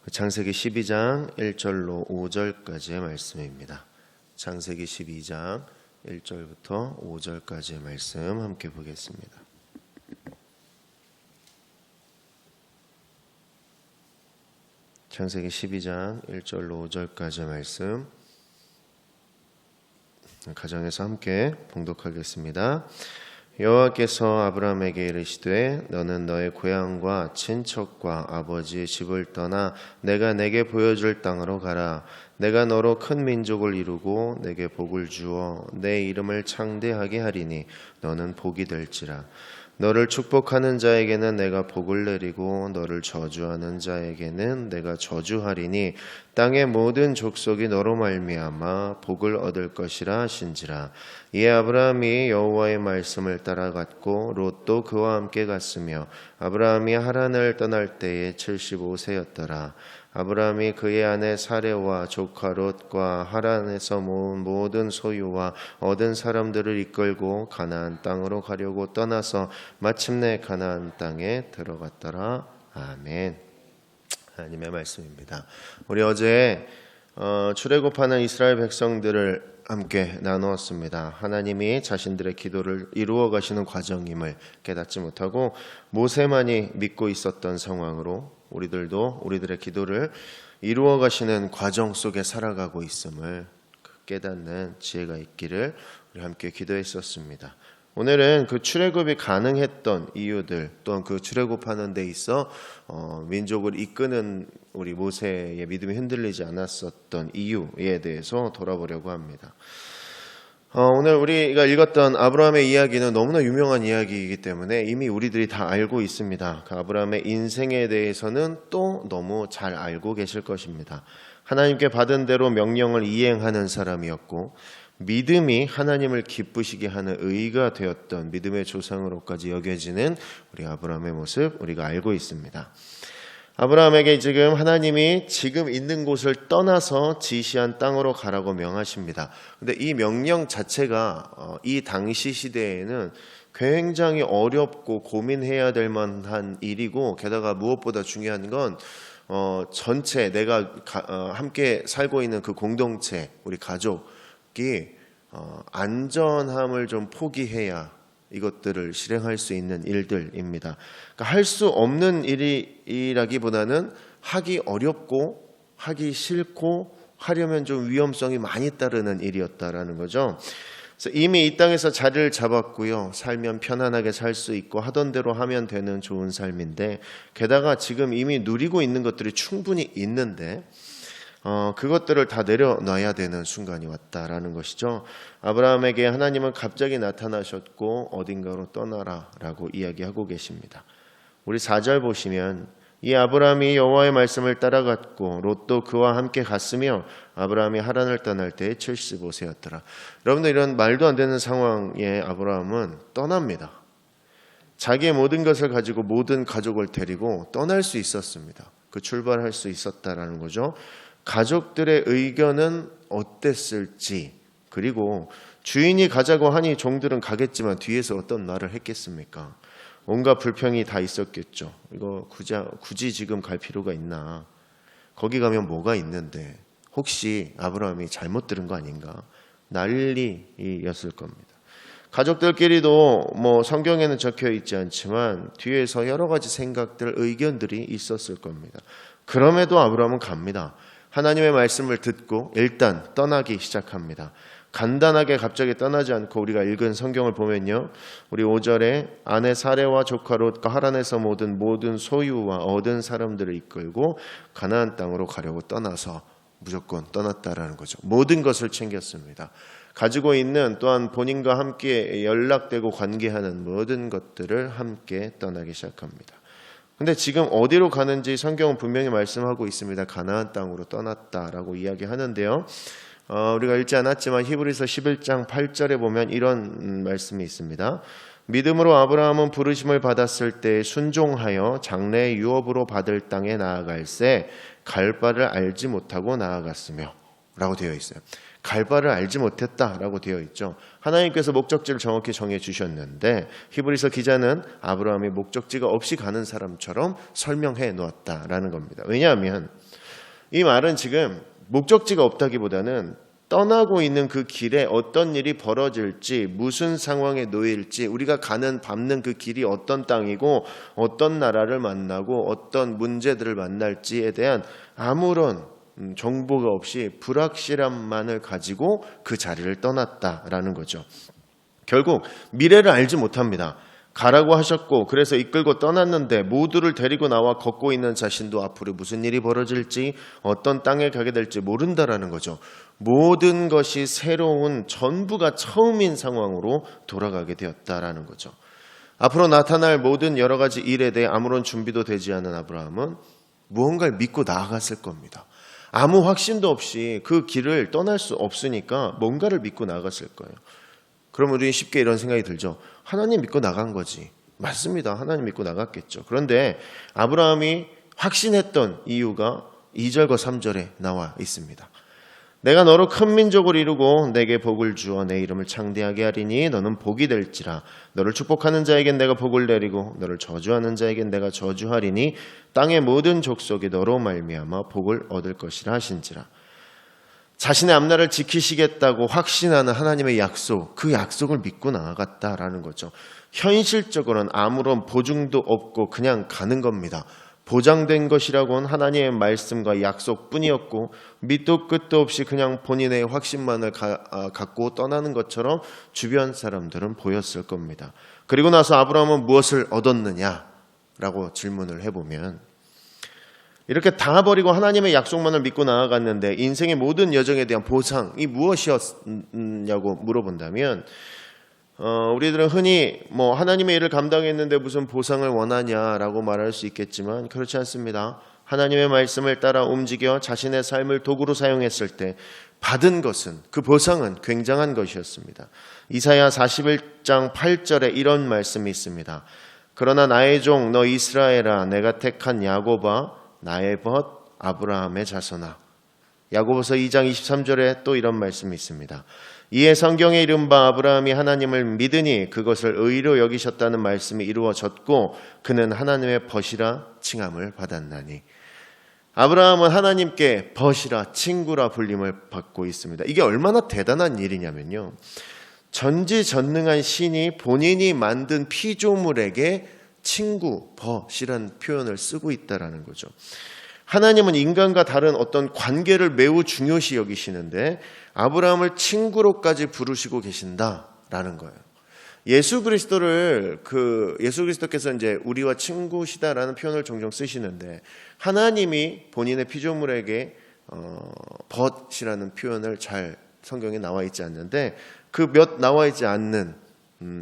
창세기 12장 1절로 5절까지의 말씀입니다. 창세기 12장 1절부터 5절까지의 말씀 함께 보겠습니다. 창세기 12장 1절로 5절까지의 말씀 가정에서 함께 봉독하겠습니다. 여호와께서 아브라함에게 이르시되 너는 너의 고향과 친척과 아버지의 집을 떠나 내가 내게 보여줄 땅으로 가라. 내가 너로 큰 민족을 이루고 내게 복을 주어 내 이름을 창대하게 하리니 너는 복이 될지라. 너를 축복하는 자에게는 내가 복을 내리고 너를 저주하는 자에게는 내가 저주하리니 땅의 모든 족속이 너로 말미암아 복을 얻을 것이라 하신지라. 이에 아브라함이 여호와의 말씀을 따라갔고 롯도 그와 함께 갔으며 아브라함이 하란을 떠날 때에 75세였더라. 아브라함이 그의 아내 사레와 조카 롯과 하란에서 모은 모든 소유와 얻은 사람들을 이끌고 가나안 땅으로 가려고 떠나서 마침내 가나안 땅에 들어갔더라. 아멘. 하나님의 말씀입니다. 우리 어제 출애굽하는 이스라엘 백성들을 함께 나누었습니다. 하나님이 자신들의 기도를 이루어 가시는 과정임을 깨닫지 못하고 모세만이 믿고 있었던 상황으로 우리들도 우리들의 기도를 이루어 가시는 과정 속에 살아가고 있음을 깨닫는 지혜가 있기를 우리 함께 기도했었습니다. 오늘은 그 출애굽이 가능했던 이유들 또한 그 출애굽하는 데 있어 민족을 이끄는 우리 모세의 믿음이 흔들리지 않았었던 이유에 대해서 돌아보려고 합니다. 오늘 우리가 읽었던 아브라함의 이야기는 너무나 유명한 이야기이기 때문에 이미 우리들이 다 알고 있습니다. 그 아브라함의 인생에 대해서는 또 너무 잘 알고 계실 것입니다. 하나님께 받은 대로 명령을 이행하는 사람이었고 믿음이 하나님을 기쁘시게 하는 의가 되었던 믿음의 조상으로까지 여겨지는 우리 아브라함의 모습 우리가 알고 있습니다. 아브라함에게 지금 하나님이 지금 있는 곳을 떠나서 지시한 땅으로 가라고 명하십니다. 근데 이 명령 자체가 이 당시 시대에는 굉장히 어렵고 고민해야 될 만한 일이고 게다가 무엇보다 중요한 건 전체 내가 함께 살고 있는 그 공동체 우리 가족이 안전함을 좀 포기해야 이것들을 실행할 수 있는 일들입니다. 그러니까 할 수 없는 일이라기보다는 하기 어렵고 하기 싫고 하려면 좀 위험성이 많이 따르는 일이었다라는 거죠. 그래서 이미 이 땅에서 자리를 잡았고요. 살면 편안하게 살 수 있고 하던 대로 하면 되는 좋은 삶인데 게다가 지금 이미 누리고 있는 것들이 충분히 있는데 그것들을 다 내려놔야 되는 순간이 왔다라는 것이죠. 아브라함에게 하나님은 갑자기 나타나셨고 어딘가로 떠나라 라고 이야기하고 계십니다. 우리 4절 보시면 이 아브라함이 여호와의 말씀을 따라갔고 롯도 그와 함께 갔으며 아브라함이 하란을 떠날 때에 75세였더라. 여러분들 이런 말도 안 되는 상황에 아브라함은 떠납니다. 자기의 모든 것을 가지고 모든 가족을 데리고 떠날 수 있었습니다. 그 출발할 수 있었다라는 거죠. 가족들의 의견은 어땠을지 그리고 주인이 가자고 하니 종들은 가겠지만 뒤에서 어떤 말을 했겠습니까? 온갖 불평이 다 있었겠죠. 이거 굳이 지금 갈 필요가 있나? 거기 가면 뭐가 있는데 혹시 아브라함이 잘못 들은 거 아닌가? 난리였을 겁니다. 가족들끼리도 성경에는 적혀 있지 않지만 뒤에서 여러 가지 생각들, 의견들이 있었을 겁니다. 그럼에도 아브라함은 갑니다. 하나님의 말씀을 듣고 일단 떠나기 시작합니다. 간단하게 갑자기 떠나지 않고 우리가 읽은 성경을 보면요. 우리 5절에 아내 사레와 조카 롯과 하란에서 모든 소유와 얻은 사람들을 이끌고 가나안 땅으로 가려고 떠나서 무조건 떠났다라는 거죠. 모든 것을 챙겼습니다. 가지고 있는 또한 본인과 함께 연락되고 관계하는 모든 것들을 함께 떠나기 시작합니다. 근데 지금 어디로 가는지 성경은 분명히 말씀하고 있습니다. 가나안 땅으로 떠났다라고 이야기하는데요. 우리가 읽지 않았지만 히브리서 11장 8절에 보면 이런 말씀이 있습니다. 믿음으로 아브라함은 부르심을 받았을 때 순종하여 장래의 유업으로 받을 땅에 나아갈새 갈 바를 알지 못하고 나아갔으며 라고 되어 있어요. 갈 바를 알지 못했다라고 되어 있죠. 하나님께서 목적지를 정확히 정해 주셨는데 히브리서 기자는 아브라함이 목적지가 없이 가는 사람처럼 설명해 놓았다라는 겁니다. 왜냐하면 이 말은 지금 목적지가 없다기보다는 떠나고 있는 그 길에 어떤 일이 벌어질지, 무슨 상황에 놓일지, 우리가 밟는 그 길이 어떤 땅이고 어떤 나라를 만나고 어떤 문제들을 만날지에 대한 아무런 정보가 없이 불확실함만을 가지고 그 자리를 떠났다라는 거죠. 결국 미래를 알지 못합니다. 가라고 하셨고 그래서 이끌고 떠났는데 모두를 데리고 나와 걷고 있는 자신도 앞으로 무슨 일이 벌어질지 어떤 땅에 가게 될지 모른다라는 거죠. 모든 것이 새로운 전부가 처음인 상황으로 돌아가게 되었다라는 거죠. 앞으로 나타날 모든 여러 가지 일에 대해 아무런 준비도 되지 않은 아브라함은 무언가를 믿고 나아갔을 겁니다. 아무 확신도 없이 그 길을 떠날 수 없으니까 뭔가를 믿고 나아갔을 거예요. 그럼 우리 쉽게 이런 생각이 들죠. 하나님 믿고 나간 거지. 맞습니다. 하나님 믿고 나갔겠죠. 그런데 아브라함이 확신했던 이유가 2절과 3절에 나와 있습니다. 내가 너로 큰 민족을 이루고 내게 복을 주어 내 이름을 창대하게 하리니 너는 복이 될지라. 너를 축복하는 자에겐 내가 복을 내리고 너를 저주하는 자에겐 내가 저주하리니 땅의 모든 족속이 너로 말미암아 복을 얻을 것이라 하신지라. 자신의 앞날을 지키시겠다고 확신하는 하나님의 약속, 그 약속을 믿고 나아갔다라는 거죠. 현실적으로는 아무런 보증도 없고 그냥 가는 겁니다. 보장된 것이라고는 하나님의 말씀과 약속뿐이었고 밑도 끝도 없이 그냥 본인의 확신만을 갖고 떠나는 것처럼 주변 사람들은 보였을 겁니다. 그리고 나서 아브라함은 무엇을 얻었느냐라고 질문을 해보면 이렇게 다 버리고 하나님의 약속만을 믿고 나아갔는데 인생의 모든 여정에 대한 보상이 무엇이었냐고 물어본다면 우리들은 흔히 하나님의 일을 감당했는데 무슨 보상을 원하냐라고 말할 수 있겠지만 그렇지 않습니다. 하나님의 말씀을 따라 움직여 자신의 삶을 도구로 사용했을 때 받은 것은, 그 보상은 굉장한 것이었습니다. 이사야 41장 8절에 이런 말씀이 있습니다. 그러나 나의 종 너 이스라엘아 내가 택한 야곱아 나의 벗 아브라함의 자손아. 야고보서 2장 23절에 또 이런 말씀이 있습니다. 이에 성경에 이른 바 아브라함이 하나님을 믿으니 그것을 의로 여기셨다는 말씀이 이루어졌고 그는 하나님의 벗이라 칭함을 받았나니. 아브라함은 하나님께 벗이라 친구라 불림을 받고 있습니다. 이게 얼마나 대단한 일이냐면요. 전지전능한 신이 본인이 만든 피조물에게 친구, 벗이란 표현을 쓰고 있다라는 거죠. 하나님은 인간과 다른 어떤 관계를 매우 중요시 여기시는데 아브라함을 친구로까지 부르시고 계신다라는 거예요. 예수 그리스도께서 이제 우리와 친구시다라는 표현을 종종 쓰시는데 하나님이 본인의 피조물에게 벗이라는 표현을 잘 성경에 나와 있지 않는데 그 몇 나와 있지 않는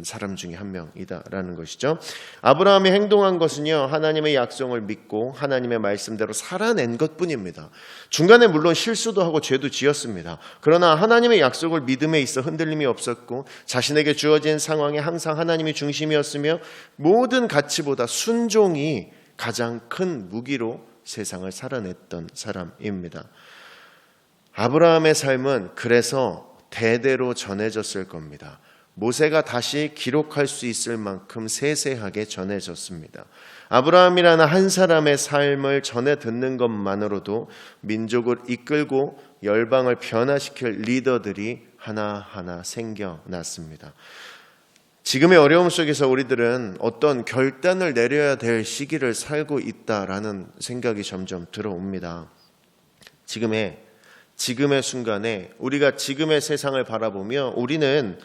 사람 중에 한 명이다라는 것이죠. 아브라함이 행동한 것은요, 하나님의 약속을 믿고 하나님의 말씀대로 살아낸 것뿐입니다. 중간에 물론 실수도 하고 죄도 지었습니다. 그러나 하나님의 약속을 믿음에 있어 흔들림이 없었고 자신에게 주어진 상황에 항상 하나님이 중심이었으며 모든 가치보다 순종이 가장 큰 무기로 세상을 살아냈던 사람입니다. 아브라함의 삶은 그래서 대대로 전해졌을 겁니다. 모세가 다시 기록할 수 있을 만큼 세세하게 전해졌습니다. 아브라함이라는 한 사람의 삶을 전해 듣는 것만으로도 민족을 이끌고 열방을 변화시킬 리더들이 하나하나 생겨났습니다. 지금의 어려움 속에서 우리들은 어떤 결단을 내려야 될 시기를 살고 있다라는 생각이 점점 들어옵니다. 지금의 순간에 우리가 지금의 세상을 바라보며 우리는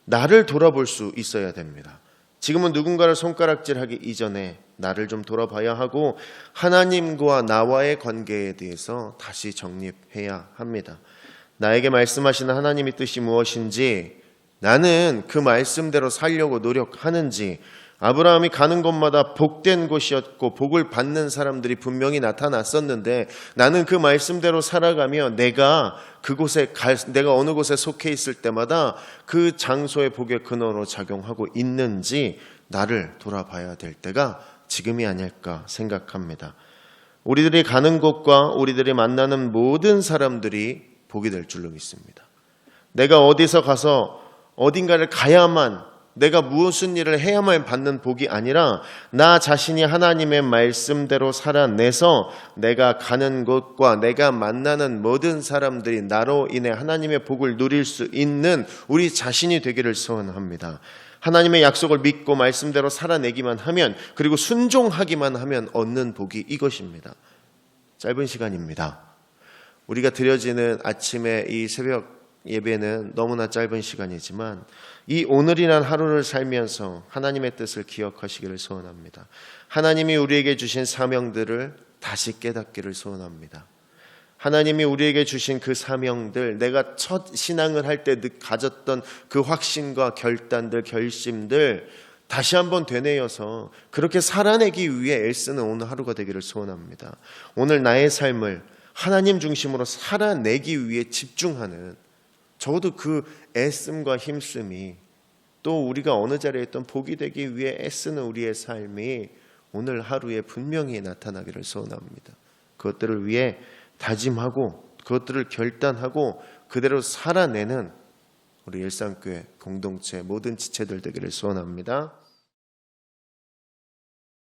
나를 돌아볼 수 있어야 됩니다. 지금은 누군가를 손가락질하기 이전에 나를 좀 돌아봐야 하고 하나님과 나와의 관계에 대해서 다시 정립해야 합니다. 나에게 말씀하시는 하나님의 뜻이 무엇인지, 나는 그 말씀대로 살려고 노력하는지, 아브라함이 가는 곳마다 복된 곳이었고 복을 받는 사람들이 분명히 나타났었는데 나는 그 말씀대로 살아가며 내가 어느 곳에 속해 있을 때마다 그 장소의 복의 근원으로 작용하고 있는지 나를 돌아봐야 될 때가 지금이 아닐까 생각합니다. 우리들이 가는 곳과 우리들이 만나는 모든 사람들이 복이 될 줄로 믿습니다. 내가 어디서 가서 어딘가를 가야만, 내가 무슨 일을 해야만 받는 복이 아니라 나 자신이 하나님의 말씀대로 살아내서 내가 가는 곳과 내가 만나는 모든 사람들이 나로 인해 하나님의 복을 누릴 수 있는 우리 자신이 되기를 소원합니다. 하나님의 약속을 믿고 말씀대로 살아내기만 하면, 그리고 순종하기만 하면 얻는 복이 이것입니다. 짧은 시간입니다. 우리가 드려지는 아침에 이 새벽 예배는 너무나 짧은 시간이지만 이 오늘이란 하루를 살면서 하나님의 뜻을 기억하시기를 소원합니다. 하나님이 우리에게 주신 사명들을 다시 깨닫기를 소원합니다. 하나님이 우리에게 주신 그 사명들, 내가 첫 신앙을 할 때 가졌던 그 확신과 결단들, 결심들 다시 한번 되뇌어서 그렇게 살아내기 위해 애쓰는 오늘 하루가 되기를 소원합니다. 오늘 나의 삶을 하나님 중심으로 살아내기 위해 집중하는, 적어도 그 애씀과 힘씀이 또 우리가 어느 자리에 있던 복이 되기 위해 애쓰는 우리의 삶이 오늘 하루에 분명히 나타나기를 소원합니다. 그것들을 위해 다짐하고 그것들을 결단하고 그대로 살아내는 우리 일상교회 공동체 모든 지체들 되기를 소원합니다.